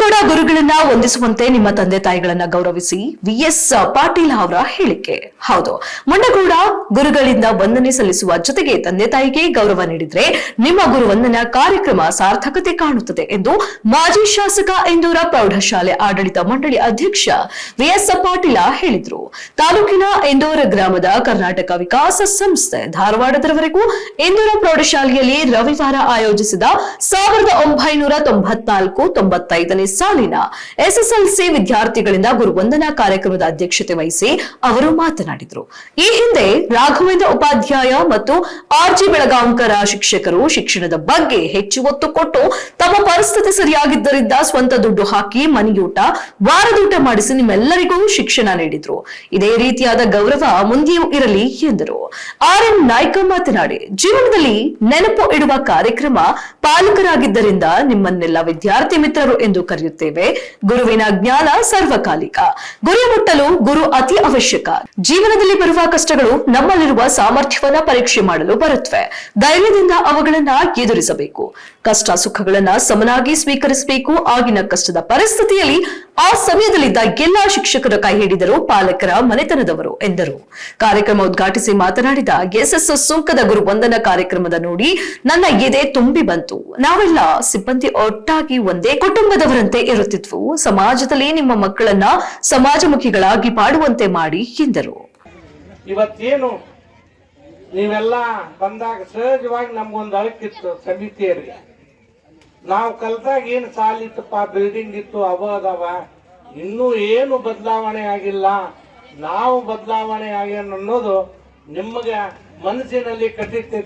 ಮುಂಡಗೋಡ ಗುರುಗಳನ್ನ ವಂದಿಸುವಂತೆ ನಿಮ್ಮ ತಂದೆ ತಾಯಿಗಳನ್ನ ಗೌರವಿಸಿ ವಿಎಸ್ ಪಾಟೀಲ್ ಅವರ ಹೇಳಿಕೆ. ಹೌದು, ಮುಂಡಗೋಡ ಗುರುಗಳಿಂದ ವಂದನೆ ಸಲ್ಲಿಸುವ ಜೊತೆಗೆ ತಂದೆ ತಾಯಿಗೆ ಗೌರವ ನೀಡಿದ್ರೆ ನಿಮ್ಮ ಗುರುವಂದನಾ ಕಾರ್ಯಕ್ರಮ ಸಾರ್ಥಕತೆ ಕಾಣುತ್ತದೆ ಎಂದು ಮಾಜಿ ಶಾಸಕ ಇಂದೂರ ಪ್ರೌಢಶಾಲೆ ಆಡಳಿತ ಮಂಡಳಿ ಅಧ್ಯಕ್ಷ ವಿಎಸ್ ಪಾಟೀಲ ಹೇಳಿದರು. ತಾಲೂಕಿನ ಇಂದೂರ ಗ್ರಾಮದ ಕರ್ನಾಟಕ ವಿಕಾಸ ಸಂಸ್ಥೆ ಧಾರವಾಡದವರೆಗೂ ಇಂದೂರ ಪ್ರೌಢಶಾಲೆಯಲ್ಲಿ ರವಿವಾರ ಆಯೋಜಿಸಿದ 1994-95ನೇ ಸಾಲಿನ ಎಸ್ಎಸ್ಎಲ್ಸಿ ವಿದ್ಯಾರ್ಥಿಗಳಿಂದ ಗುರುವಂದನಾ ಕಾರ್ಯಕ್ರಮದ ಅಧ್ಯಕ್ಷತೆ ವಹಿಸಿ ಅವರು ಮಾತನಾಡಿದರು. ಈ ಹಿಂದೆ ರಾಘವೇಂದ್ರ ಉಪಾಧ್ಯಾಯ ಮತ್ತು ಆರ್ಜಿ ಬೆಳಗಾಂಕರ ಶಿಕ್ಷಕರು ಶಿಕ್ಷಣದ ಬಗ್ಗೆ ಹೆಚ್ಚು ಒತ್ತು ಕೊಟ್ಟು ತಮ್ಮ ಪರಿಸ್ಥಿತಿ ಸರಿಯಾಗಿದ್ದರಿಂದ ಸ್ವಂತ ದುಡ್ಡು ಹಾಕಿ ಮನೆಯೂಟ, ವಾರದೂಟ ಮಾಡಿಸಿ ನಿಮ್ಮೆಲ್ಲರಿಗೂ ಶಿಕ್ಷಣ ನೀಡಿದ್ರು. ಇದೇ ರೀತಿಯಾದ ಗೌರವ ಮುಂದೆಯೂ ಇರಲಿ ಎಂದರು. ಆರ್ಎಂ ನಾಯ್ಕ ಮಾತನಾಡಿ, ಜೀವನದಲ್ಲಿ ನೆನಪು ಇಡುವ ಕಾರ್ಯಕ್ರಮ ಪಾಲಕರಾಗಿದ್ದರಿಂದ ನಿಮ್ಮನ್ನೆಲ್ಲ ವಿದ್ಯಾರ್ಥಿ ಮಿತ್ರರು ಎಂದು ಕರೆಯುತ್ತೇವೆ. ಗುರುವಿನ ಜ್ಞಾನ ಸರ್ವಕಾಲಿಕ. ಗುರಿ ಮುಟ್ಟಲು ಗುರು ಅತಿ ಅವಶ್ಯಕ. ಜೀವನದಲ್ಲಿ ಬರುವ ಕಷ್ಟಗಳು ನಮ್ಮಲ್ಲಿರುವ ಸಾಮರ್ಥ್ಯವನ್ನ ಪರೀಕ್ಷೆ ಮಾಡಲು ಬರುತ್ತವೆ. ಧೈರ್ಯದಿಂದ ಅವುಗಳನ್ನ ಎದುರಿಸಬೇಕು. ಕಷ್ಟ ಸುಖಗಳನ್ನ ಸಮನಾಗಿ ಸ್ವೀಕರಿಸಬೇಕು. ಆಗಿನ ಕಷ್ಟದ ಪರಿಸ್ಥಿತಿಯಲ್ಲಿ ಆ ಸಮಯದಲ್ಲಿದ್ದ ಎಲ್ಲಾ ಶಿಕ್ಷಕರ ಕೈ ಹಿಡಿದರು ಪಾಲಕರ ಮನೆತನದವರು ಎಂದರು. ಕಾರ್ಯಕ್ರಮ ಉದ್ಘಾಟಿಸಿ ಮಾತನಾಡಿದ ಎಸ್ಎಸ್ ಸುಂಕದ ಗುರು ವಂದನಾ ಕಾರ್ಯಕ್ರಮದ ನೋಡಿ ನನ್ನ ಎದೆ ತುಂಬಿ ಬಂತು. ನಾವೆಲ್ಲ ಸಿಬ್ಬಂದಿ ಒಟ್ಟಾಗಿ ಒಂದೇ ಕುಟುಂಬದವರಂತೆ ಇರುತ್ತಿದ್ವು. ಸಮಾಜದಲ್ಲಿ ನಿಮ್ಮ ಮಕ್ಕಳನ್ನ ಸಮಾಜಮುಖಿಗಳಾಗಿ ಮಾಡುವಂತೆ ಮಾಡಿ ಎಂದರು. ಇವತ್ತೇನು ನೀವೆಲ್ಲ ಬಂದಾಗ ಸಹಜವಾಗಿ ನಮ್ಗೊಂದು ಅಳಕಿತ್ತು ಸಮಿತಿಯರಿಗೆ. ನಾವು ಕಲ್ತಾಗ ಏನು ಸಾಲಿತ್ತಪ್ಪ, ಬಿಲ್ಡಿಂಗ್ ಇತ್ತು, ಅದಾವ, ಇನ್ನೂ ಏನು ಬದಲಾವಣೆ ಆಗಿಲ್ಲ. ನಾವು ಬದಲಾವಣೆ ಆಗ್ಯಾನ ಅನ್ನೋದು ನಿಮಗೆ ಮನಸ್ಸಿನಲ್ಲಿ ಕಟ್ಟಿರ್ತೈತೆ.